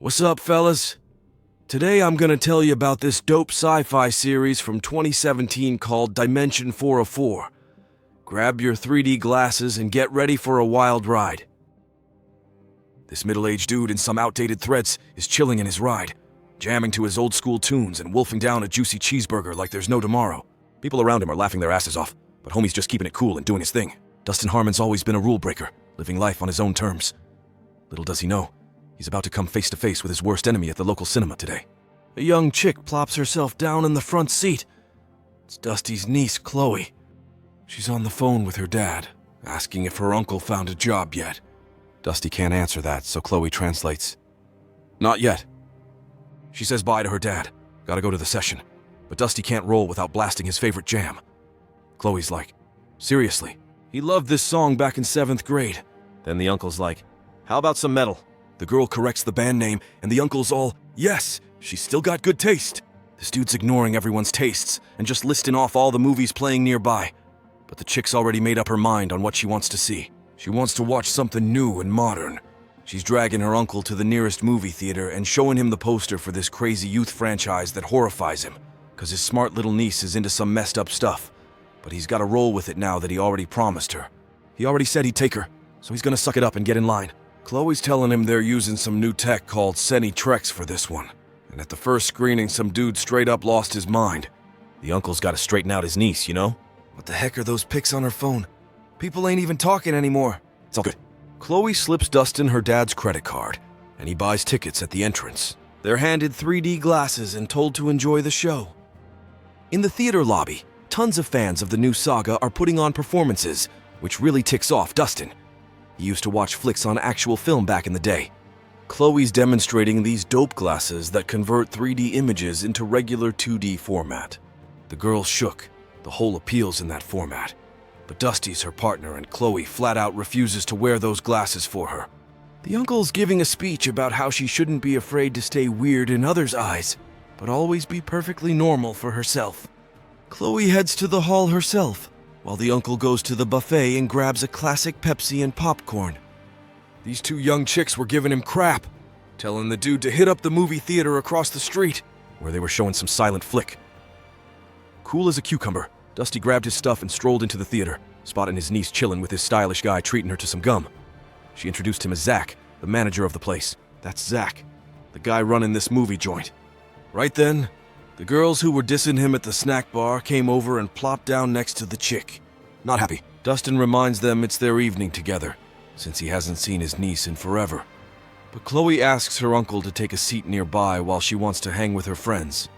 What's up, fellas? Today I'm gonna tell you about this dope sci-fi series from 2017 called Dimension 404. Grab your 3D glasses and get ready for a wild ride. This middle-aged dude in some outdated threads is chilling in his ride, jamming to his old-school tunes and wolfing down a juicy cheeseburger like there's no tomorrow. People around him are laughing their asses off, but homie's just keeping it cool and doing his thing. Dustin Harmon's always been a rule breaker, living life on his own terms. Little does he know, he's about to come face to face with his worst enemy at the local cinema today. A young chick plops herself down in the front seat. It's Dusty's niece, Chloe. She's on the phone with her dad, asking if her uncle found a job yet. Dusty can't answer that, so Chloe translates. Not yet. She says bye to her dad. Gotta go to the session. But Dusty can't roll without blasting his favorite jam. Chloe's like, seriously? He loved this song back in 7th grade. Then the uncle's like, how about some metal? The girl corrects the band name, and the uncle's all, yes, she's still got good taste. This dude's ignoring everyone's tastes and just listing off all the movies playing nearby. But the chick's already made up her mind on what she wants to see. She wants to watch something new and modern. She's dragging her uncle to the nearest movie theater and showing him the poster for this crazy youth franchise that horrifies him, because his smart little niece is into some messed up stuff. But he's got to roll with it now that he already promised her. He already said he'd take her, so he's gonna suck it up and get in line. Chloe's telling him they're using some new tech called Seni Trex for this one. And at the first screening, some dude straight up lost his mind. The uncle's got to straighten out his niece, you know? What the heck are those pics on her phone? People ain't even talking anymore. It's all good. Chloe slips Dustin her dad's credit card, and he buys tickets at the entrance. They're handed 3D glasses and told to enjoy the show. In the theater lobby, tons of fans of the new saga are putting on performances, which really ticks off Dustin. He used to watch flicks on actual film back in the day. Chloe's demonstrating these dope glasses that convert 3D images into regular 2D format. The girl shook. The whole appeal's in that format. But Dusty's her partner, and Chloe flat out refuses to wear those glasses for her. The uncle's giving a speech about how she shouldn't be afraid to stay weird in others' eyes, but always be perfectly normal for herself. Chloe heads to the hall herself, while the uncle goes to the buffet and grabs a classic Pepsi and popcorn. These two young chicks were giving him crap, telling the dude to hit up the movie theater across the street, where they were showing some silent flick. Cool as a cucumber, Dusty grabbed his stuff and strolled into the theater, spotting his niece chilling with his stylish guy treating her to some gum. She introduced him as Zach, the manager of the place. That's Zach, the guy running this movie joint. Right then, the girls who were dissing him at the snack bar came over and plopped down next to the chick. Not happy. Dustin reminds them it's their evening together, since he hasn't seen his niece in forever. But Chloe asks her uncle to take a seat nearby while she wants to hang with her friends.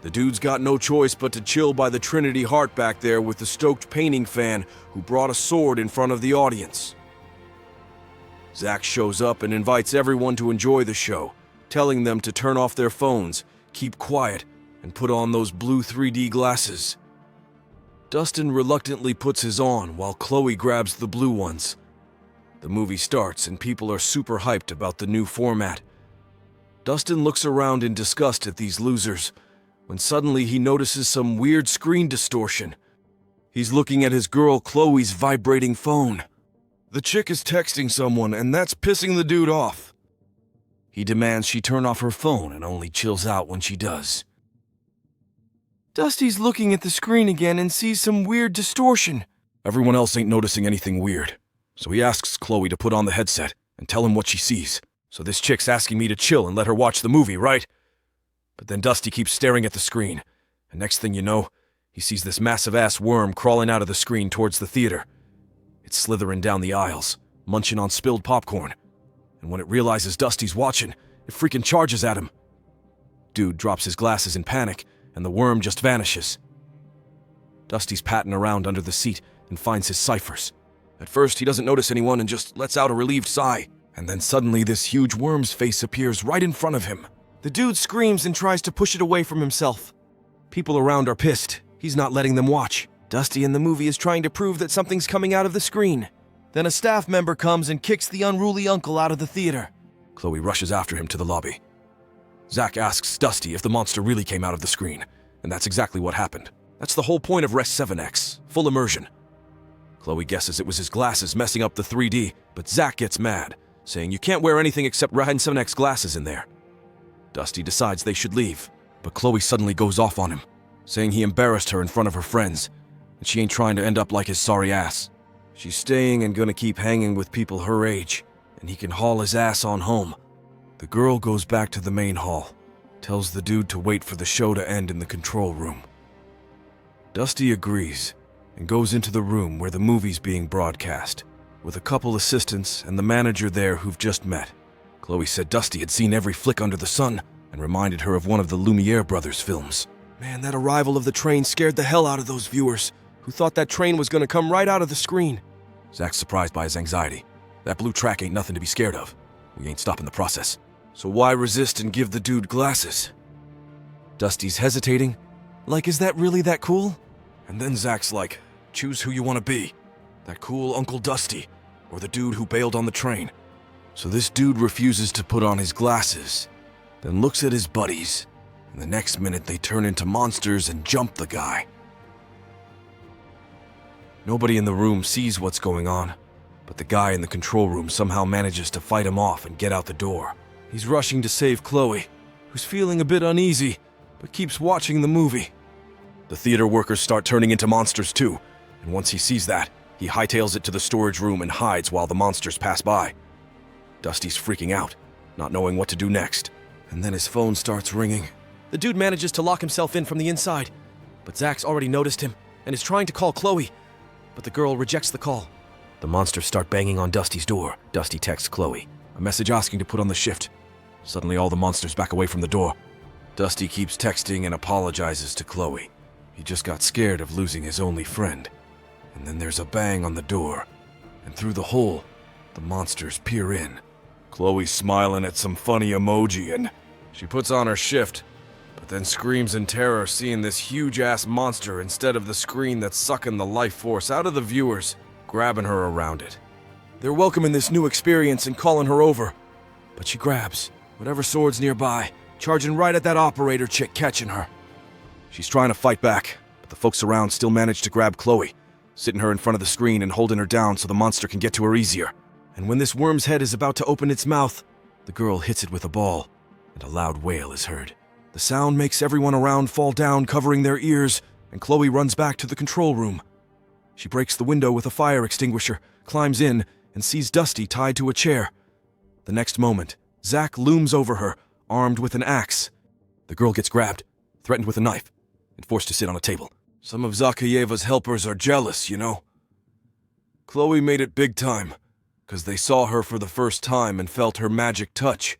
The dude's got no choice but to chill by the Trinity Heart back there with the stoked painting fan who brought a sword in front of the audience. Zach shows up and invites everyone to enjoy the show, telling them to turn off their phones, keep quiet, and put on those blue 3D glasses. Dustin reluctantly puts his on while Chloe grabs the blue ones. The movie starts and people are super hyped about the new format. Dustin looks around in disgust at these losers, when suddenly he notices some weird screen distortion. He's looking at his girl Chloe's vibrating phone. The chick is texting someone, and that's pissing the dude off. He demands she turn off her phone and only chills out when she does. Dusty's looking at the screen again and sees some weird distortion. Everyone else ain't noticing anything weird, so he asks Chloe to put on the headset and tell him what she sees. So this chick's asking me to chill and let her watch the movie, right? But then Dusty keeps staring at the screen, and next thing you know, he sees this massive-ass worm crawling out of the screen towards the theater. It's slithering down the aisles, munching on spilled popcorn, and when it realizes Dusty's watching, it freaking charges at him. Dude drops his glasses in panic, and the worm just vanishes. Dusty's patting around under the seat and finds his ciphers. At first, he doesn't notice anyone and just lets out a relieved sigh, and then suddenly this huge worm's face appears right in front of him. The dude screams and tries to push it away from himself. People around are pissed. He's not letting them watch. Dusty in the movie is trying to prove that something's coming out of the screen. Then a staff member comes and kicks the unruly uncle out of the theater. Chloe rushes after him to the lobby. Zach asks Dusty if the monster really came out of the screen, and that's exactly what happened. That's the whole point of Res 7X, full immersion. Chloe guesses it was his glasses messing up the 3D, but Zach gets mad, saying you can't wear anything except Res 7X glasses in there. Dusty decides they should leave, but Chloe suddenly goes off on him, saying he embarrassed her in front of her friends, and she ain't trying to end up like his sorry ass. She's staying and gonna keep hanging with people her age, and he can haul his ass on home. The girl goes back to the main hall, tells the dude to wait for the show to end in the control room. Dusty agrees and goes into the room where the movie's being broadcast, with a couple assistants and the manager there who've just met. Chloe said Dusty had seen every flick under the sun and reminded her of one of the Lumiere brothers' films. Man, that arrival of the train scared the hell out of those viewers, who thought that train was gonna come right out of the screen. Zach's surprised by his anxiety. That blue track ain't nothing to be scared of. We ain't stopping the process. So why resist and give the dude glasses? Dusty's hesitating, like, is that really that cool? And then Zach's like, choose who you want to be. That cool Uncle Dusty, or the dude who bailed on the train. So this dude refuses to put on his glasses, then looks at his buddies, and the next minute they turn into monsters and jump the guy. Nobody in the room sees what's going on, but the guy in the control room somehow manages to fight him off and get out the door. He's rushing to save Chloe, who's feeling a bit uneasy, but keeps watching the movie. The theater workers start turning into monsters too, and once he sees that, he hightails it to the storage room and hides while the monsters pass by. Dusty's freaking out, not knowing what to do next, and then his phone starts ringing. The dude manages to lock himself in from the inside, but Zach's already noticed him and is trying to call Chloe, but the girl rejects the call. The monsters start banging on Dusty's door. Dusty texts Chloe, a message asking to put on the shift. Suddenly all the monsters back away from the door. Dusty keeps texting and apologizes to Chloe. He just got scared of losing his only friend. And then there's a bang on the door, and through the hole, the monsters peer in. Chloe's smiling at some funny emoji, and she puts on her shift, but then screams in terror seeing this huge-ass monster instead of the screen that's sucking the life force out of the viewers, grabbing her around it. They're welcoming this new experience and calling her over, but she grabs whatever sword's nearby, charging right at that operator chick catching her. She's trying to fight back, but the folks around still manage to grab Chloe, sitting her in front of the screen and holding her down so the monster can get to her easier. And when this worm's head is about to open its mouth, the girl hits it with a ball, and a loud wail is heard. The sound makes everyone around fall down, covering their ears, and Chloe runs back to the control room. She breaks the window with a fire extinguisher, climbs in, and sees Dusty tied to a chair. The next moment, Zach looms over her, armed with an axe. The girl gets grabbed, threatened with a knife, and forced to sit on a table. Some of Zakayeva's helpers are jealous, you know. Chloe made it big time, 'cause they saw her for the first time and felt her magic touch.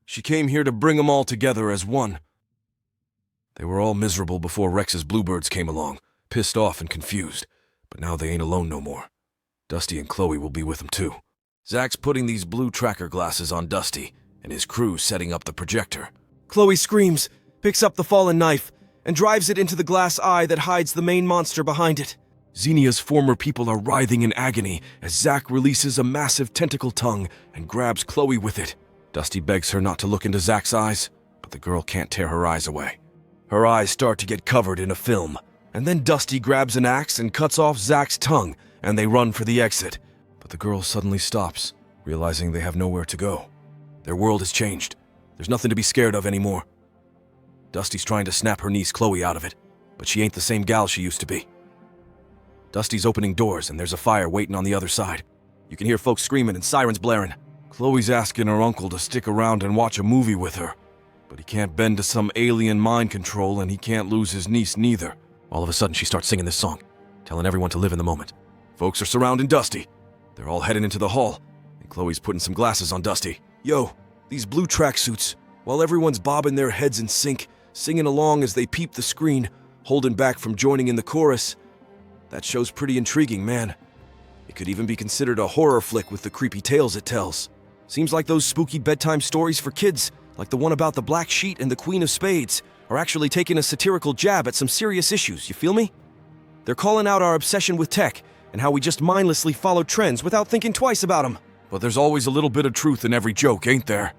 She came here to bring them all together as one. They were all miserable before Rex's bluebirds came along, pissed off and confused, but now they ain't alone no more. Dusty and Chloe will be with them too. Zach's putting these blue tracker glasses on Dusty, and his crew's setting up the projector. Chloe screams, picks up the fallen knife, and drives it into the glass eye that hides the main monster behind it. Xenia's former people are writhing in agony as Zach releases a massive tentacle tongue and grabs Chloe with it. Dusty begs her not to look into Zach's eyes, but the girl can't tear her eyes away. Her eyes start to get covered in a film, and then Dusty grabs an axe and cuts off Zach's tongue, and they run for the exit. But the girl suddenly stops, realizing they have nowhere to go. Their world has changed. There's nothing to be scared of anymore. Dusty's trying to snap her niece Chloe out of it, but she ain't the same gal she used to be. Dusty's opening doors, and there's a fire waiting on the other side. You can hear folks screaming and sirens blaring. Chloe's asking her uncle to stick around and watch a movie with her, but he can't bend to some alien mind control, and he can't lose his niece neither. All of a sudden, she starts singing this song, telling everyone to live in the moment. Folks are surrounding Dusty. They're all heading into the hall, and Chloe's putting some glasses on Dusty. Yo, these blue tracksuits, while everyone's bobbing their heads in sync, singing along as they peep the screen, holding back from joining in the chorus. That show's pretty intriguing, man. It could even be considered a horror flick with the creepy tales it tells. Seems like those spooky bedtime stories for kids, like the one about the Black Sheet and the Queen of Spades, are actually taking a satirical jab at some serious issues, you feel me? They're calling out our obsession with tech and how we just mindlessly follow trends without thinking twice about them. But there's always a little bit of truth in every joke, ain't there?